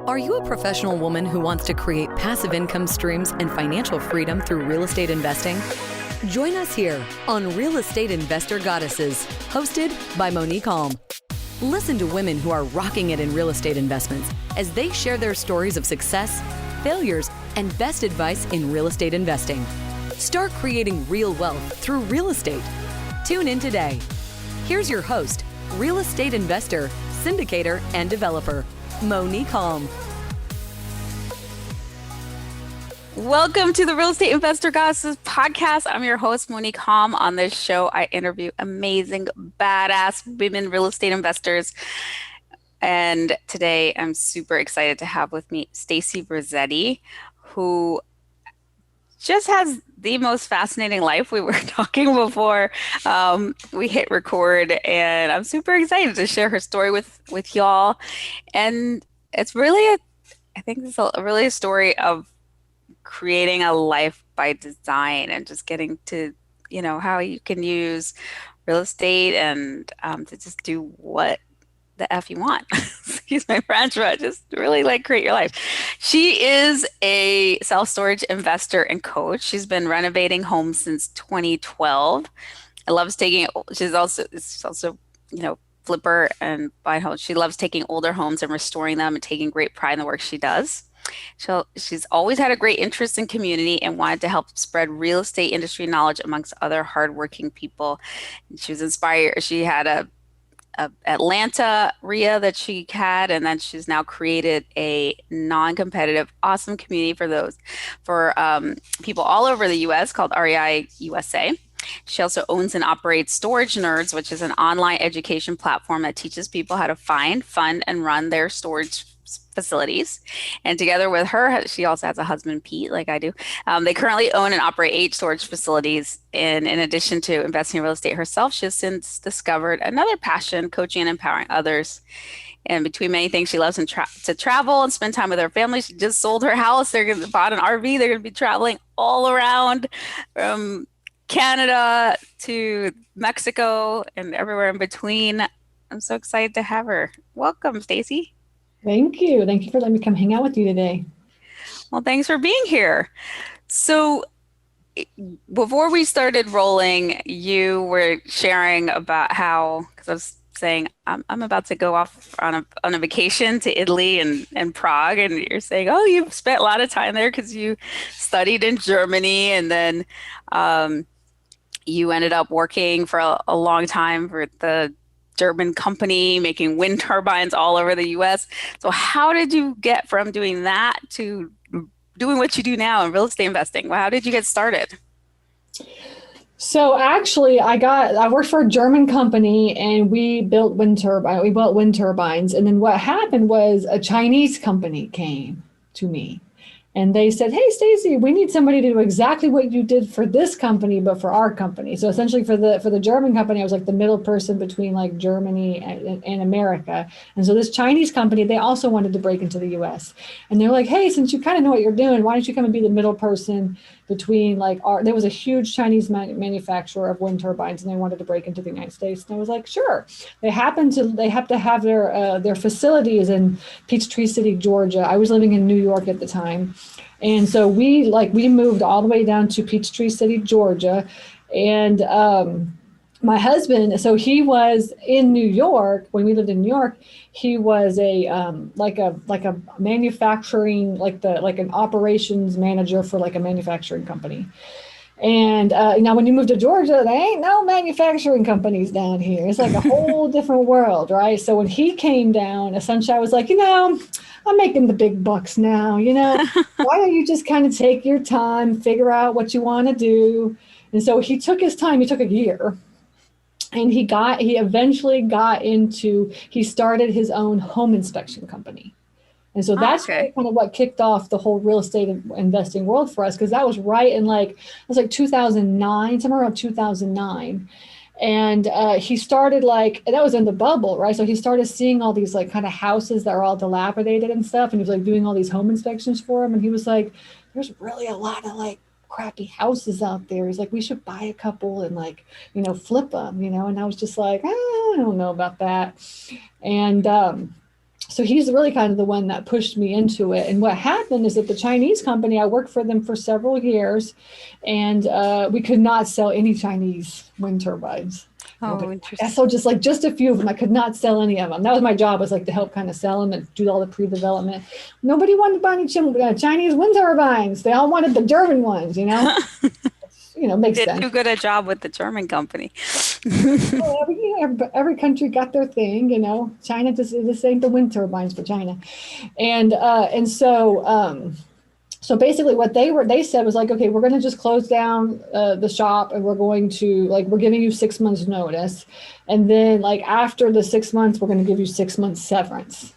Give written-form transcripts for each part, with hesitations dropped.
Are you a professional woman who wants to create passive income streams and financial freedom through real estate investing? Join us here on Real Estate Investor Goddesses, hosted by Monick Halm. Listen to women who are rocking it in real estate investments as they share their stories of success, failures, and best advice in real estate investing. Start creating real wealth through real estate. Tune in today. Here's your host, real estate investor, syndicator, and developer, Monick Halm. Welcome to the Real Estate Investor Goddesses podcast. I'm your host, Monick Halm. On this show, I interview amazing, badass women real estate investors. And today, I'm super excited to have with me Stacy Rossetti, who just has the most fascinating life. We were talking before we hit record, and I'm super excited to share her story with y'all. And it's really, I think it's really a story of creating a life by design and just getting to, how you can use real estate and to just do what the F you want. Excuse my French, but just really create your life. She is a self-storage investor and coach. She's been renovating homes since 2012. She's also flipper and buy homes. She loves taking older homes and restoring them and taking great pride in the work she does. She's always had a great interest in community and wanted to help spread real estate industry knowledge amongst other hardworking people. And she was inspired. She had a Atlanta REIA that she had, and then she's now created a non-competitive, awesome community for people all over the U.S. called REI USA. She also owns and operates Storage Nerds, which is an online education platform that teaches people how to find, fund, and run their storage facilities. And together with her, she also has a husband, Pete, like I do. They currently own and operate 8 storage facilities. And in addition to investing in real estate herself, she has since discovered another passion, coaching and empowering others. And between many things, she loves to travel and spend time with her family. She just sold her house. Bought an RV. They're going to be traveling all around from Canada to Mexico and everywhere in between. I'm so excited to have her. Welcome, Stacy. Thank you. Thank you for letting me come hang out with you today. Well, thanks for being here. So before we started rolling, you were sharing about how, because I was saying, I'm about to go off on a vacation to Italy and Prague. And you're saying, oh, you've spent a lot of time there because you studied in Germany. And then you ended up working for a long time for the German company making wind turbines all over the US. So how did you get from doing that to doing what you do now in real estate investing? Well, how did you get started? So actually, I worked for a German company and we built wind turbines. And then what happened was a Chinese company came to me. And they said, hey, Stacy, we need somebody to do exactly what you did for this company, but for our company. So essentially for the German company, I was like the middle person between like Germany and America. And so this Chinese company, they also wanted to break into the US. And they're like, hey, since you kind of know what you're doing, why don't you come and be the middle person between there was a huge Chinese manufacturer of wind turbines and they wanted to break into the United States. And I was like, sure. They have to have their facilities in Peachtree City, Georgia. I was living in New York at the time. And so we moved all the way down to Peachtree City, Georgia. And my husband, so he was in New York when we lived in New York. He was a manufacturing, an operations manager for like a manufacturing company. And now when you move to Georgia, there ain't no manufacturing companies down here. It's like a whole different world, right? So when he came down, essentially I was like, I'm making the big bucks now, why don't you just kind of take your time, figure out what you want to do? And so he took his time. He took a year. And he eventually he started his own home inspection company. And so that's really kind of what kicked off the whole real estate investing world for us, because that was right in it was 2009, somewhere around 2009. And he started and that was in the bubble, right? So he started seeing all these kind of houses that are all dilapidated and stuff. And he was doing all these home inspections for them. And he was like, there's really a lot of crappy houses out there. He's like, we should buy a couple and flip them, And I was just like, I don't know about that. And So he's really kind of the one that pushed me into it. And what happened is that the Chinese company, I worked for them for several years, and we could not sell any Chinese wind turbines. Oh, interesting. So just a few of them. I could not sell any of them. That was my job, was like to help kind of sell them and do all the pre-development. Nobody wanted to buy any Chinese wind turbines. They all wanted the German ones, makes Did sense. too good a job with the German company. Well, every country got their thing, China this ain't the wind turbines for China. And so basically what they said was like, okay, we're going to just close down the shop, and we're going to we're giving you 6 months notice. And then after the 6 months, we're going to give you 6 months severance.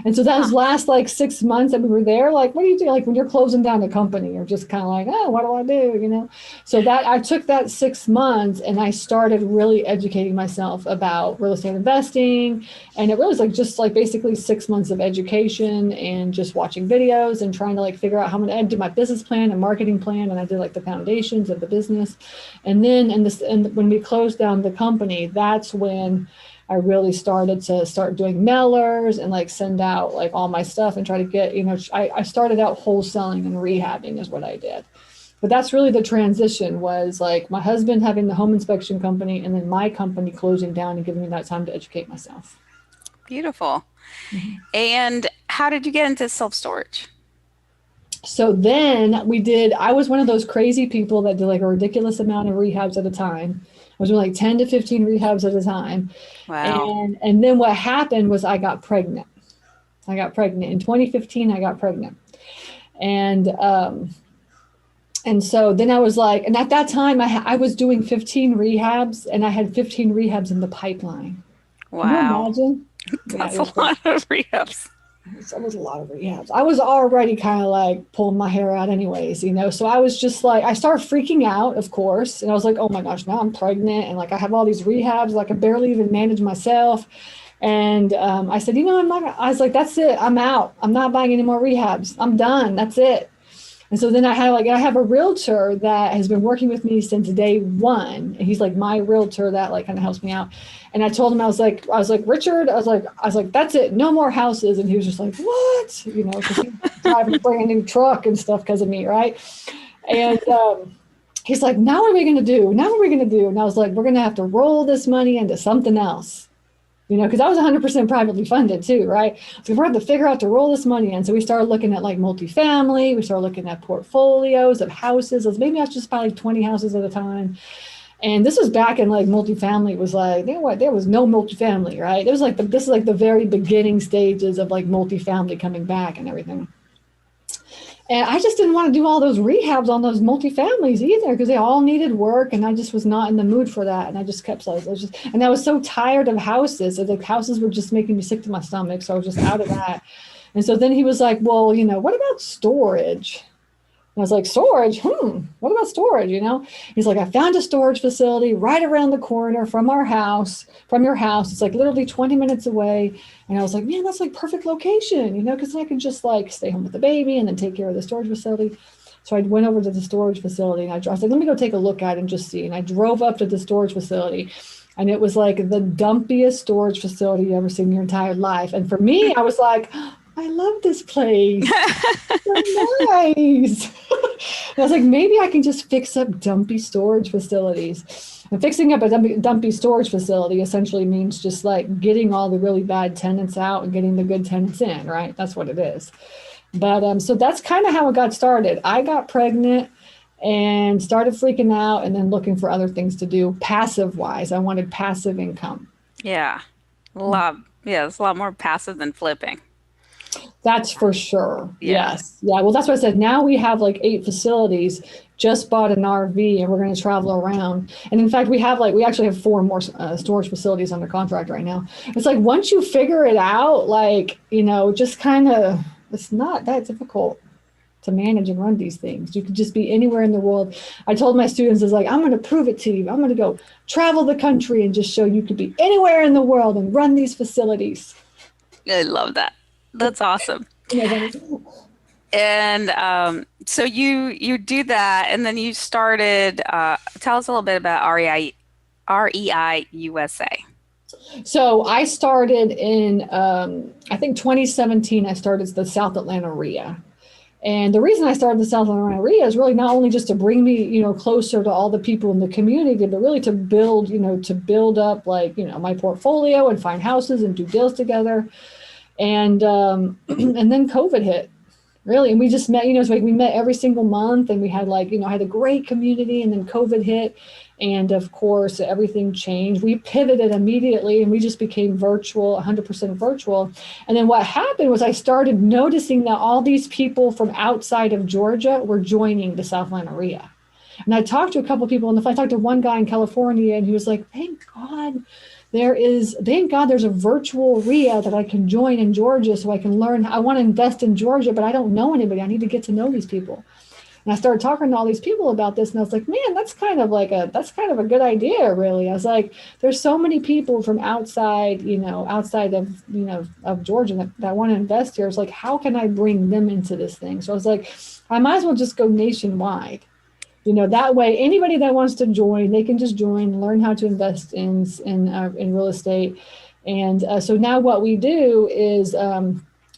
And so that was last 6 months that we were there. What do you do? When you're closing down a company, you're just kind of oh, what do I do? So that I took that 6 months, and I started really educating myself about real estate investing. And it really was just basically 6 months of education and just watching videos and trying to figure out how I did my business plan and marketing plan. And I did the foundations of the business. And then when we closed down the company, that's when I really started doing mailers and send out all my stuff and try to get, I started out wholesaling and rehabbing is what I did. But that's really the transition, was my husband having the home inspection company, and then my company closing down and giving me that time to educate myself. Beautiful. Mm-hmm. And how did you get into self-storage? So then I was one of those crazy people that did a ridiculous amount of rehabs at a time. I was doing 10 to 15 rehabs at a time. Wow. And then what happened was I got pregnant. In 2015, I got pregnant. And so then I was and at that time I was doing 15 rehabs, and I had 15 rehabs in the pipeline. Wow. Can you imagine? That's a lot of rehabs. It was a lot of rehabs. I was already kind of pulling my hair out anyways, So I was just I started freaking out, of course. And I was oh my gosh, now I'm pregnant. And I have all these rehabs, I barely even manage myself. And I said, I was that's it. I'm out. I'm not buying any more rehabs. I'm done. That's it. And so then I have a realtor that has been working with me since day one. And he's my realtor that kind of helps me out. And I told him, I was like, Richard, I was like, that's it. No more houses. And he was just what? Because he's driving a brand new truck and stuff because of me. Right. And he's like, now what are we going to do? And I was like, we're going to have to roll this money into something else. Because I was 100% privately funded too, right? So we had to figure out to roll this money in. So we started looking at multifamily. We started looking at portfolios of houses. Maybe I was just buy 20 houses at a time. And this was back in multifamily was there was no multifamily, right? It was this is the very beginning stages of multifamily coming back and everything. And I just didn't want to do all those rehabs on those multifamilies either, because they all needed work, and I just was not in the mood for that. And I just kept and I was so tired of houses. So the houses were just making me sick to my stomach. So I was just out of that. And so then he was like, well, what about storage? And I was like, storage? What about storage? He's like, I found a storage facility right around the corner from your house. It's literally 20 minutes away. And I was like, man, that's perfect location, because I can just stay home with the baby and then take care of the storage facility. So I went over to the storage facility, and I was like, let me go take a look at it and just see. And I drove up to the storage facility, and it was the dumpiest storage facility you ever seen in your entire life. And for me, I was like, I love this place. So nice. And I was like, maybe I can just fix up dumpy storage facilities. And fixing up a dumpy storage facility essentially means just getting all the really bad tenants out and getting the good tenants in, right? That's what it is. But so that's kind of how it got started. I got pregnant and started freaking out, and then looking for other things to do passive wise. I wanted passive income. Yeah. It's a lot more passive than flipping. That's for sure. Yeah. Yes. Yeah. Well, that's what I said. Now we have 8 facilities, just bought an RV, and we're going to travel around. And in fact, we actually have 4 more storage facilities under contract right now. It's once you figure it out, just kind of, it's not that difficult to manage and run these things. You could just be anywhere in the world. I told my students, I'm going to prove it to you. I'm going to go travel the country and just show you could be anywhere in the world and run these facilities. I love that. That's awesome. And so you do that, and then you started, tell us a little bit about REI USA. So I started in, I think 2017, I started the South Atlanta REIA. And the reason I started the South Atlanta REIA is really not only just to bring me, closer to all the people in the community, but really to build, to build up like, my portfolio and find houses and do deals together. And and then COVID hit. Really, and we just met, it's like we met every single month, and we had like, I had a great community, and then COVID hit, and of course everything changed. We pivoted immediately, and we just became virtual, 100% virtual. And then what happened was I started noticing that all these people from outside of Georgia were joining the South Atlanta REIA. And I talked to a couple of people, and I talked to one guy in California, and he was like, thank God there's a virtual REIA that I can join in Georgia so I can learn. I want to invest in Georgia, but I don't know anybody. I need to get to know these people. And I started talking to all these people about this, and I was like, man, that's kind of a good idea, really. I was like, there's so many people from outside of Georgia that want to invest here. It's like, how can I bring them into this thing? So I was like, I might as well just go nationwide. That way, anybody that wants to join, they can just join, learn how to invest in real estate. And so now what we do is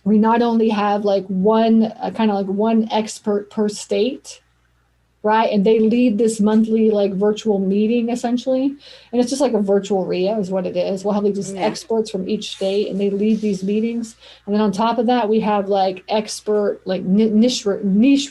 we not only have like one expert per state, right? And they lead this monthly like virtual meeting essentially. And it's just like a virtual REIA is what it is. We'll have like just experts from each state, and they lead these meetings. And then on top of that, we have like expert, like niche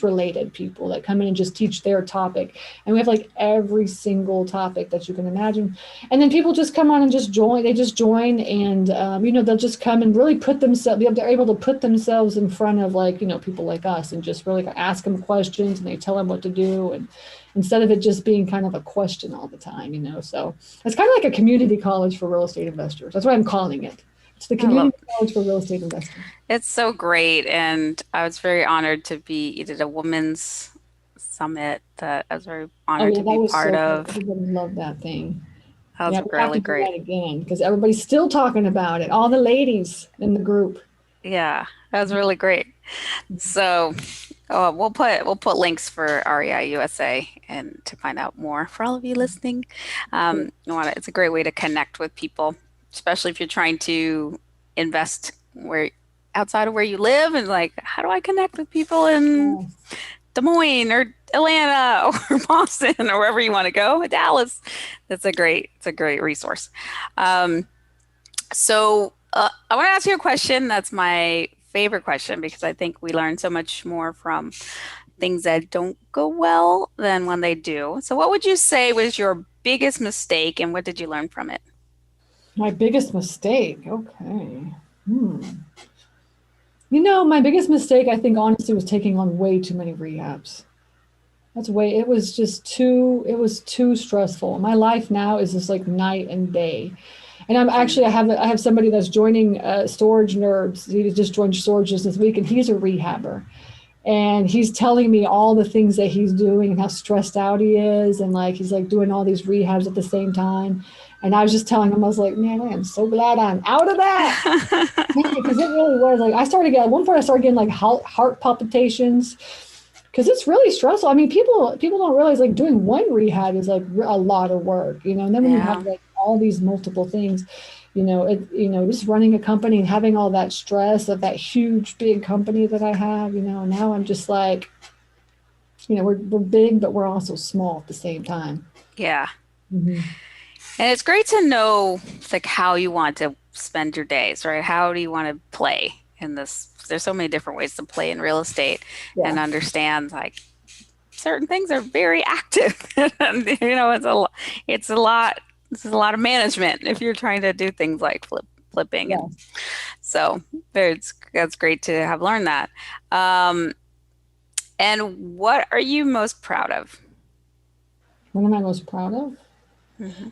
related people that come in and just teach their topic. And we have like every single topic that you can imagine. And then people just come on and just join. They just join, and they'll just come and really put themselves. They're able to put themselves in front of like people like us, and just really ask them questions, and they tell them what to do. And instead of it just being kind of a question all the time, so it's kind of like a community college for real estate investors. That's what I'm calling it. It's the community college for real estate investors. It's so great. And I was very honored to be, you did a women's summit that I was very honored to be part of. Everybody loved that thing. That was really great. Do that again, because everybody's still talking about it. All the ladies in the group. Yeah, that was really great. So we'll put links for REI USA and to find out more for all of you listening. It's a great way to connect with people, especially if you're trying to invest outside of where you live, and like, how do I connect with people in Des Moines or Atlanta or Boston or wherever you want to go, Dallas? It's a great resource. So I want to ask you a question. That's my favorite question, because I think we learn so much more from things that don't go well than when they do. So what would you say was your biggest mistake, and what did you learn from it? My biggest mistake? Okay. My biggest mistake, I think, honestly, was taking on way too many rehabs. It was too stressful. My life now is just like night and day. And I have somebody that's joining Storage Nerds. He just joined Storage this week, and he's a rehabber. And he's telling me all the things that he's doing and how stressed out he is. And like, he's like doing all these rehabs at the same time. And I was just telling him, I was like, man, I am so glad I'm out of that. Because it really was like, at one point I started getting like heart palpitations, because it's really stressful. I mean, people don't realize like doing one rehab is like a lot of work, and then when you have like all these multiple things, just running a company and having all that stress of that huge, big company that I have, now I'm just like, we're big, but we're also small at the same time. Yeah. Mm-hmm. And it's great to know like how you want to spend your days, right? How do you want to play in this? There's so many different ways to play in real estate, and understand like certain things are very active. And, it's a lot of management if you're trying to do things like flipping. Yeah. And so that's great to have learned that. And what are you most proud of? What am I most proud of? Mm-hmm.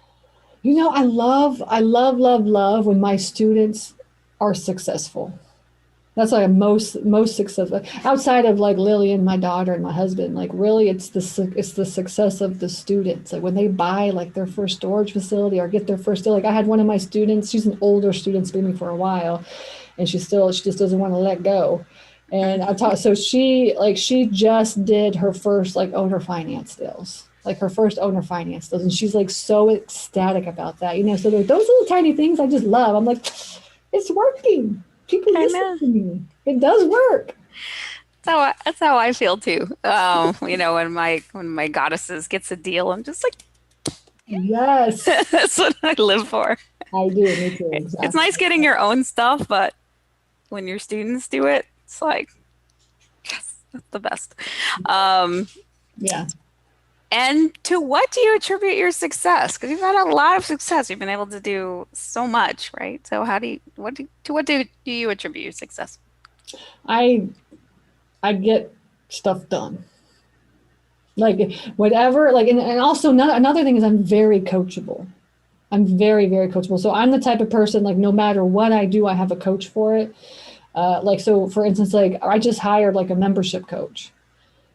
I love when my students are successful. That's like most successful. Outside of like Lillian, my daughter, and my husband, like really it's the success of the students. Like when they buy like their first storage facility or get their first deal. Like I had one of my students, she's an older student, it's been with me for a while, and she just doesn't want to let go. And so she just did her first like owner finance deals. Like her first owner financed those, and she's like so ecstatic about that. So those little tiny things I just love. I'm like, it's working. People listen to me. It does work. That's how I feel too. When my goddesses gets a deal, I'm just like, yes, that's what I live for. I do. Me too. Exactly. It's nice getting your own stuff, but when your students do it, it's like, yes, that's the best. Yeah. And to what do you attribute your success? Because you've had a lot of success. You've been able to do so much, right? So what do you attribute your success? I get stuff done. Like whatever, like, and also another thing is I'm very coachable. I'm very, very coachable. So I'm the type of person, like, no matter what I do, I have a coach for it. So for instance, like I just hired like a membership coach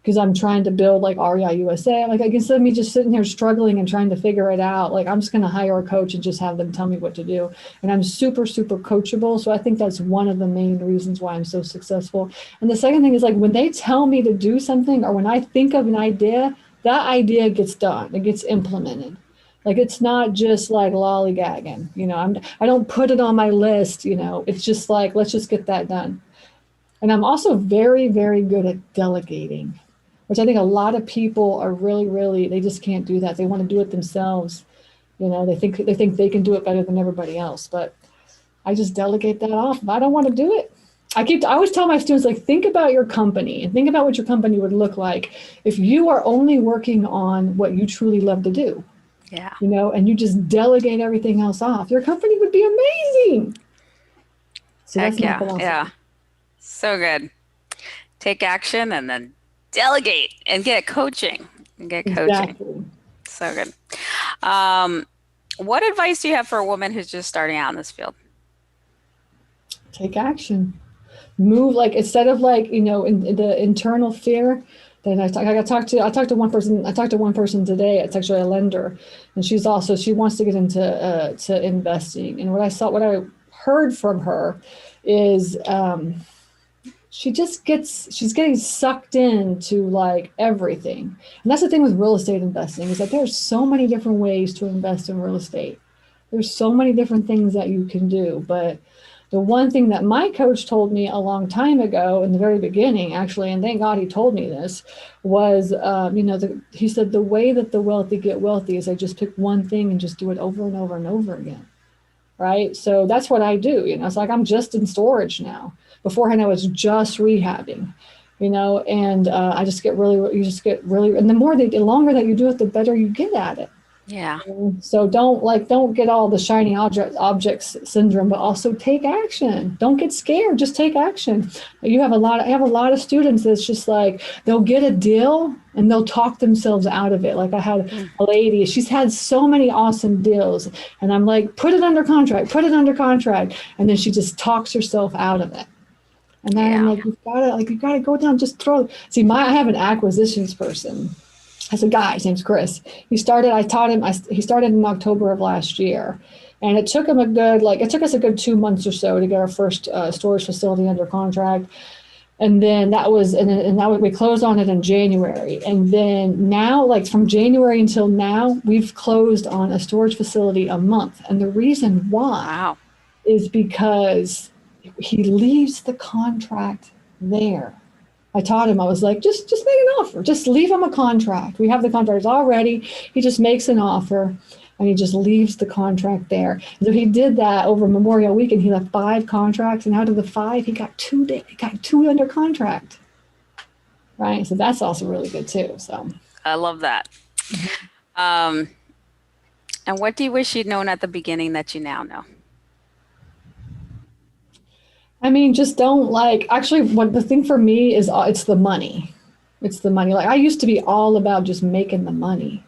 because I'm trying to build like REI USA. Like, instead of me just sitting here struggling and trying to figure it out, like I'm just going to hire a coach and just have them tell me what to do. And I'm super, super coachable. So I think that's one of the main reasons why I'm so successful. And the second thing is, like, when they tell me to do something, or when I think of an idea, that idea gets done. It gets implemented. Like, it's not just like lollygagging, I don't put it on my list, it's just like, let's just get that done. And I'm also very, very good at delegating, which I think a lot of people are really, they just can't do that. They want to do it themselves. They think they can do it better than everybody else, but I just delegate that off. If I don't want to do it, I always tell my students, like, think about your company and think about what your company would look like if you are only working on what you truly love to do. Yeah. And you just delegate everything else off. Your company would be amazing. So that's my philosophy. Yeah. So good. Take action and then delegate and get coaching. Exactly. So good. What advice do you have for a woman who's just starting out in this field? Take action. Move, like, instead of like, in the internal fear. Then I talked to one person today. It's actually a lender, and she wants to get into to investing. And what I heard from her is she's getting sucked into like everything. And that's the thing with real estate investing, is that there's so many different ways to invest in real estate. There's so many different things that you can do, but the one thing that my coach told me a long time ago, in the very beginning, actually, and thank God he told me this, was, he said, the way that the wealthy get wealthy is they just pick one thing and just do it over and over and over again. Right. So that's what I do. It's like, I'm just in storage now. Beforehand, I was just rehabbing, and you just get really, and the longer that you do it, the better you get at it. Yeah. So don't get all the shiny objects syndrome, but also take action. Don't get scared. Just take action. I have a lot of students that's just like, they'll get a deal and they'll talk themselves out of it. Like, I had a lady, she's had so many awesome deals, and I'm like, put it under contract. And then she just talks herself out of it. And then I'm like, you gotta go down, just throw. See, I have an acquisitions person. As a guy, his name's Chris. He started in October of last year. And it took us a good 2 months or so to get our first storage facility under contract. And then we closed on it in January. And then now, like, from January until now, we've closed on a storage facility a month. And the reason why is because he leaves the contract there. I taught him, I was like, just make an offer. Just leave him a contract. We have the contract already. He just makes an offer and he just leaves the contract there. And so he did that over Memorial Weekend. He left 5 contracts, and out of the 5, he got 2 under contract. Right. So that's also really good too. So I love that. And what do you wish you'd known at the beginning that you now know? I mean, just don't what the thing for me is, it's the money. It's the money. Like, I used to be all about just making the money,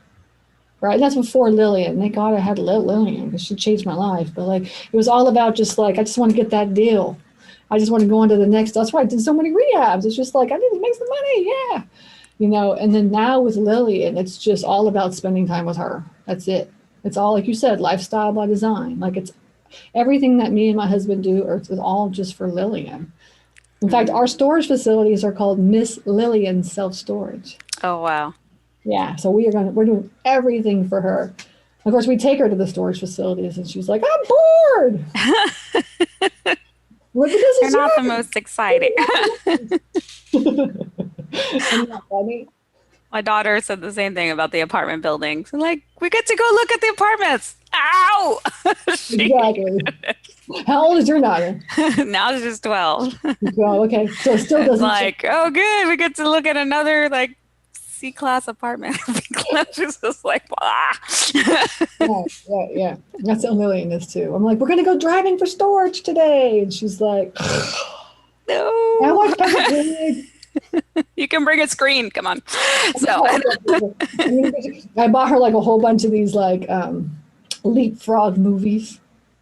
right? That's before Lillian. Thank God I had Lillian, because she changed my life. But like, it was all about just like, I just want to get that deal. I just want to go on to the next. That's why I did so many rehabs. It's just like, I need to make some money. Yeah. And then now with Lillian, it's just all about spending time with her. That's it. It's all, like you said, lifestyle by design. Like, it's everything that me and my husband do is all just for Lillian. In fact, our storage facilities are called Miss Lillian Self-Storage. Oh, wow. Yeah. So we're doing everything for her. Of course, we take her to the storage facilities and she's like, I'm bored. Look at this. They're not the most exciting. Isn't that funny? My daughter said the same thing about the apartment buildings. Like, we get to go look at the apartments. Ow! Exactly. How old is your daughter? Now she's just 12. Well, okay. So it still It's doesn't. like, oh, good. We get to look at another like C-class apartment. She's just like, Yeah. That's how Lillian is too. I'm like, we're gonna go driving for storage today, and she's like, no. how much time? You can bring a screen. Come on. So I bought her like a whole bunch of these like leapfrog movies.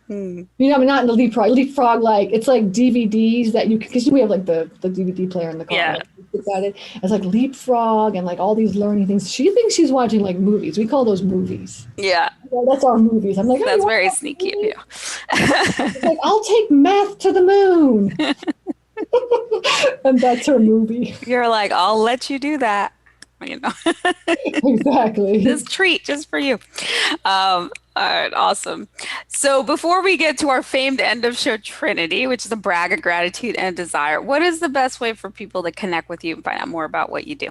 You know, I mean, not in the leapfrog, like it's like DVDs that you, because we have like the DVD player in the car. Yeah. It's like leapfrog and like all these learning things. She thinks she's watching like movies. We call those movies. yeah, Well, that's our movies. I'm like, that's "Oh, very what sneaky of movie?" you. She's like, I'll take math to the moon. And that's her movie. You're like, I'll let you do that. You know, Exactly. this treat just for you. All right, awesome. So before we get to our famed end of show Trinity, which is a brag of gratitude and desire, what is the best way for people to connect with you and find out more about what you do?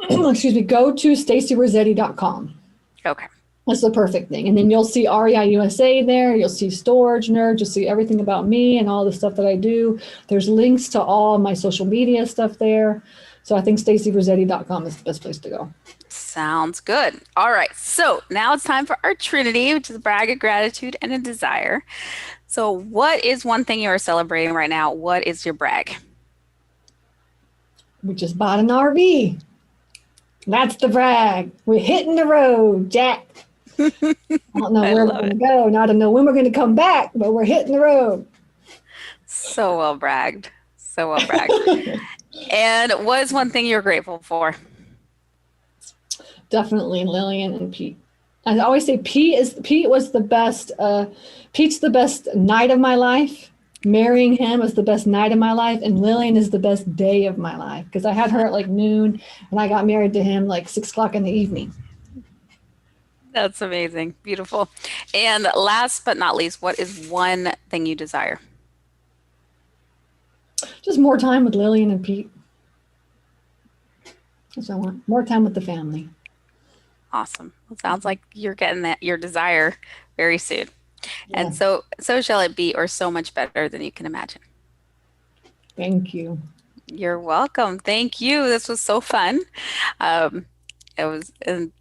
Excuse me. Go to stacyrossetti.com. Okay. That's the perfect thing. And then you'll see REI USA there. You'll see Storage Nerd. You'll see everything about me and all the stuff that I do. There's links to all my social media stuff there. So I think stacyrossetti.com is the best place to go. Sounds good. All right. So now it's time for our Trinity, which is a brag of gratitude and a desire. So what is one thing you are celebrating right now? What is your brag? We just bought an RV. That's the brag. We're hitting the road, Jack. I don't know where we're going to go. And I don't know when we're going to come back, but we're hitting the road. So well bragged. So well bragged. And what is one thing you're grateful for? Definitely Lillian and Pete. I always say Pete was the best. Pete's the best night of my life. Marrying him was the best night of my life, and Lillian is the best day of my life because I had her at like noon, and I got married to him like 6:00 in the evening. That's amazing. Beautiful. And last but not least, what is one thing you desire? Just more time with Lillian and Pete. That's what I want. More time with the family. Awesome. Well, sounds like you're getting that your desire very soon. Yeah. And so shall it be, or so much better than you can imagine. Thank you. You're welcome. Thank you. This was so fun. It was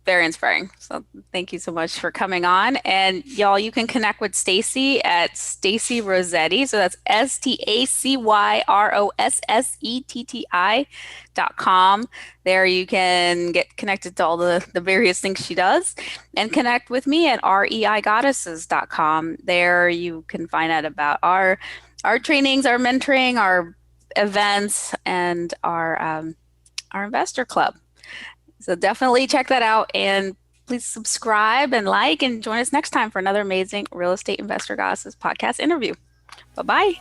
very inspiring. So thank you so much for coming on. And y'all, you can connect with Stacy at Stacy Rossetti. So that's STACYROSSETTI.com. There you can get connected to all the various things she does, and connect with me at REIGoddesses.com. There you can find out about our trainings, our mentoring, our events, and our investor club. So definitely check that out, and please subscribe and like, and join us next time for another amazing Real Estate Investor Goddesses podcast interview. Bye-bye.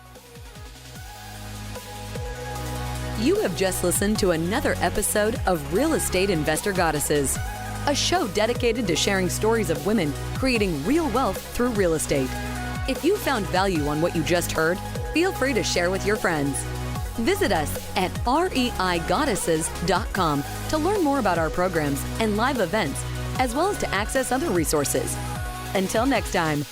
You have just listened to another episode of Real Estate Investor Goddesses, a show dedicated to sharing stories of women creating real wealth through real estate. If you found value on what you just heard, feel free to share with your friends. Visit us at REIGoddesses.com to learn more about our programs and live events, as well as to access other resources. Until next time.